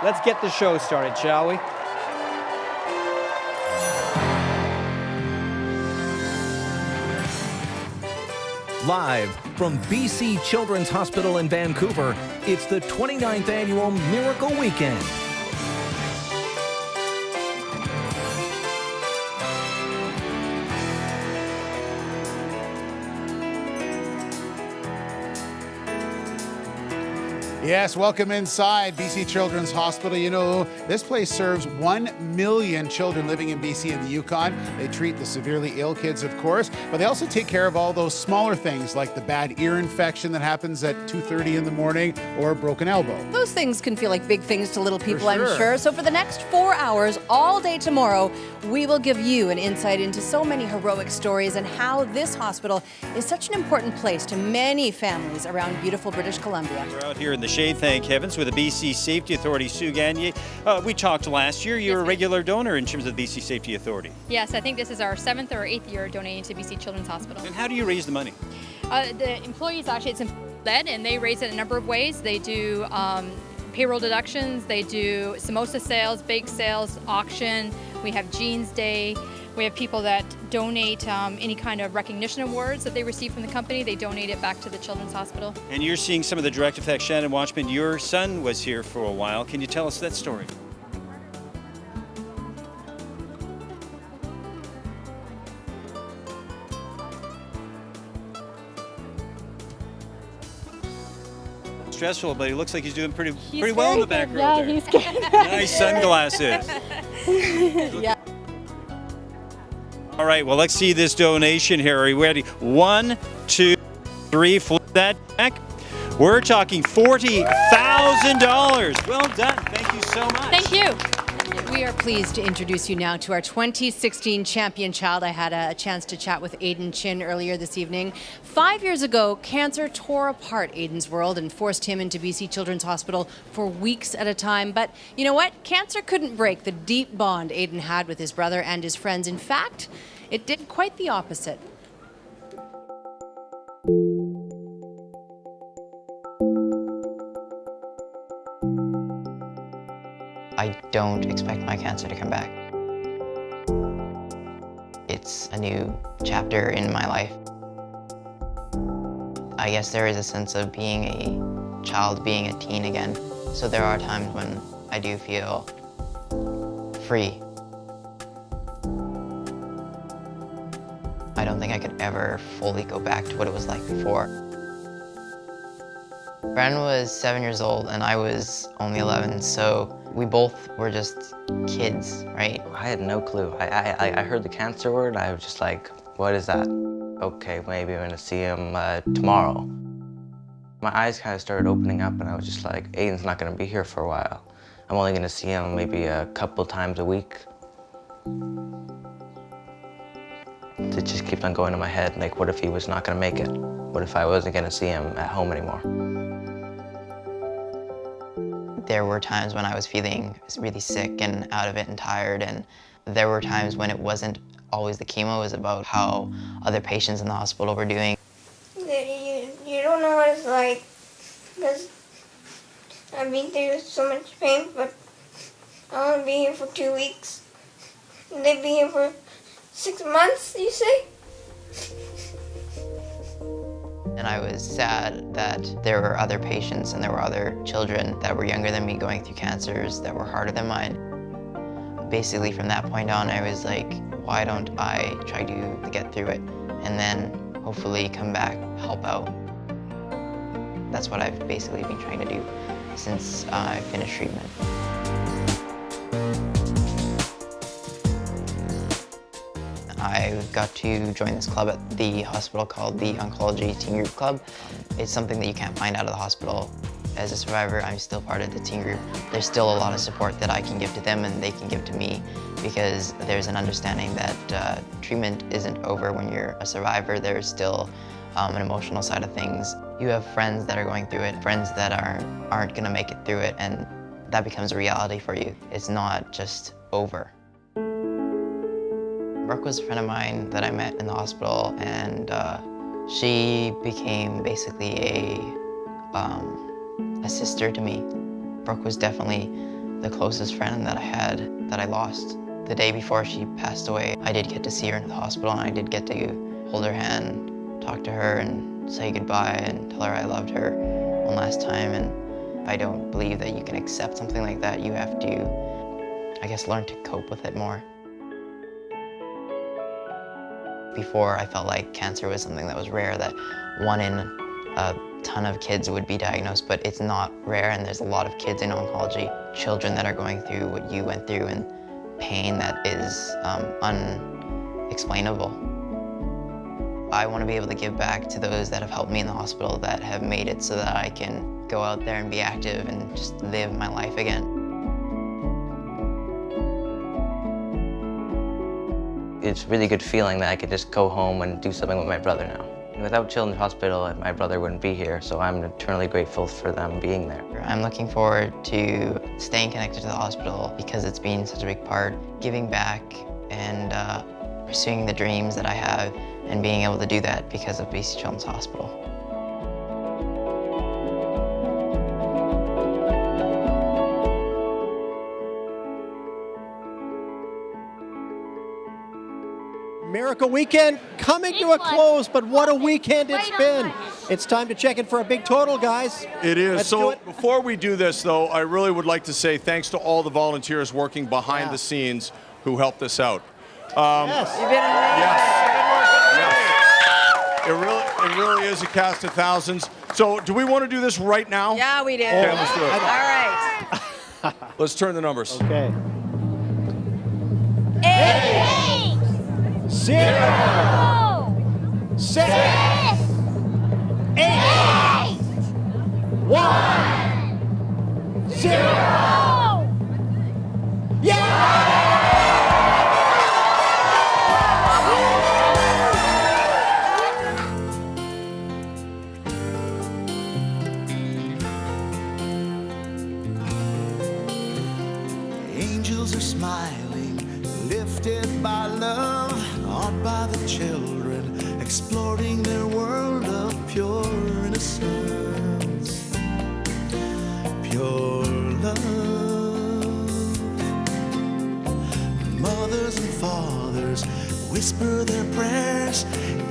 Let's get the show started, shall we? Live from BC Children's Hospital in Vancouver, it's the 29th Annual Miracle Weekend. Yes, welcome inside BC Children's Hospital. You know, this place serves 1 million children living in BC and the Yukon. They treat the severely ill kids, of course, but they also take care of all those smaller things like the bad ear infection that happens at 2:30 in the morning or a broken elbow. Those things can feel like big things to little people, For sure. I'm sure. So for the next 4 hours, all day tomorrow, we will give you an insight into so many heroic stories and how this hospital is such an important place to many families around beautiful British Columbia. We're out here in the shade, thank heavens, with the BC Safety Authority, Sue Gagné. We talked last year. You're a regular donor in terms of the BC Safety Authority. Yes, I think this is our 7th or 8th year donating to BC Children's Hospital. And how do you raise the money? The employees, actually, it's led, and they raise it a number of ways. They do payroll deductions, they do samosa sales, bake sales, auction. We have Jeans Day. We have people that donate any kind of recognition awards that they receive from the company. They donate it back to the Children's Hospital. And you're seeing some of the direct effects. Shannon Watchman, your son was here for a while. Can you tell us that story? Stressful, but he looks like he's doing pretty well in the back row Yeah, there. he's good. Nice sunglasses. Yeah. All right, well, let's see this donation here. Are you ready? 1, 2, 3, flip that back. We're talking $40,000. Well done. Thank you so much. Thank you. We are pleased to introduce you now to our 2016 champion child. I had a chance to chat with Aiden Chin earlier this evening. 5 years ago, cancer tore apart Aiden's world and forced him into BC Children's Hospital for weeks at a time. But you know what? Cancer couldn't break the deep bond Aiden had with his brother and his friends. In fact, it did quite the opposite. I don't expect my cancer to come back. It's a new chapter in my life. I guess there is a sense of being a child, being a teen again. So there are times when I do feel free. I don't think I could ever fully go back to what it was like before. Bren was 7 years old and I was only 11, so we both were just kids, right? I had no clue. I heard the cancer word, I was just like, what is that? Okay, maybe I'm gonna see him tomorrow. My eyes kind of started opening up and I was just like, Aiden's not gonna be here for a while. I'm only gonna see him maybe a couple times a week. It just keeps on going in my head, like what if he was not gonna make it? What if I wasn't gonna see him at home anymore? There were times when I was feeling really sick and out of it and tired, and there were times when it wasn't always the chemo, it was about how other patients in the hospital were doing. You don't know what it's like, because I've been through so much pain, but I want to be here for 2 weeks. They'd be here for 6 months, you say? And I was sad that there were other patients and there were other children that were younger than me going through cancers that were harder than mine. Basically from that point on, I was like, why don't I try to get through it and then hopefully come back, help out. That's what I've basically been trying to do since I finished treatment. I got to join this club at the hospital called the Oncology Teen Group Club. It's something that you can't find out of the hospital. As a survivor, I'm still part of the teen group. There's still a lot of support that I can give to them and they can give to me, because there's an understanding that treatment isn't over when you're a survivor. There's still an emotional side of things. You have friends that are going through it, friends that aren't gonna make it through it, and that becomes a reality for you. It's not just over. Brooke was a friend of mine that I met in the hospital, and she became basically a sister to me. Brooke was definitely the closest friend that I had that I lost. The day before she passed away, I did get to see her in the hospital, and I did get to hold her hand, talk to her, and say goodbye and tell her I loved her one last time. And I don't believe that you can accept something like that. You have to, I guess, learn to cope with it more. Before, I felt like cancer was something that was rare, that 1 in a ton of kids would be diagnosed, but it's not rare, and there's a lot of kids in oncology, children that are going through what you went through, and pain that is unexplainable. I want to be able to give back to those that have helped me in the hospital, that have made it so that I can go out there and be active and just live my life again. It's a really good feeling that I could just go home and do something with my brother now. Without Children's Hospital, my brother wouldn't be here, so I'm eternally grateful for them being there. I'm looking forward to staying connected to the hospital because it's been such a big part, giving back and pursuing the dreams that I have, and being able to do that because of BC Children's Hospital. Miracle Weekend coming to a close, but what a weekend it's been. It's time to check in for a big total, guys. It is. Let's do So it. before we do this, though, I really would like to say thanks to all the volunteers working behind the scenes who helped us out. Yes. You've been amazing. Yes. It really is a cast of thousands. So do we want to do this right now? Yeah, we did. Okay, let's do it. All right. Let's turn the numbers. Okay. 8, 0, 6, 8, 1, 0. Angels are smiling, lifted by love, awed by the children, exploring their world of pure innocence, pure love. Mothers and fathers whisper their prayers,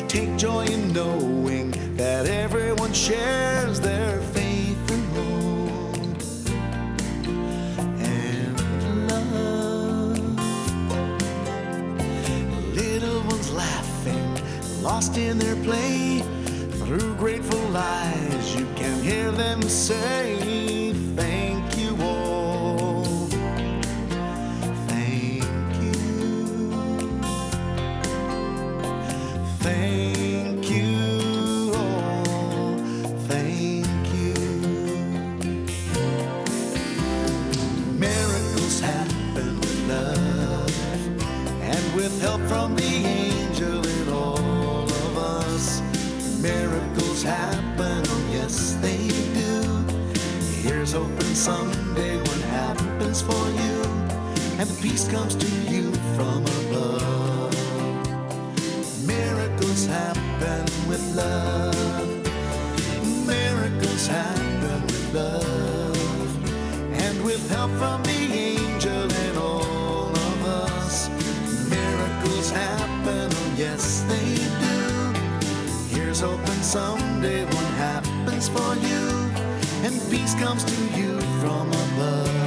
take joy in knowing that everyone shares their faith and hope and love. Little ones laughing, lost in their play, through grateful eyes you can hear them say, thank you all, thank you, thank you all, thank you. Miracles happen with love and with help from the angel in all of us. Miracles happen, oh yes they do. Here's hoping someday what happens for you, and peace comes to you from above. Miracles happen with love. Miracles happen with love, and with help from the angel and all of us. Miracles happen, oh yes they do. Here's hoping someday what happens for you, and peace comes to you from above.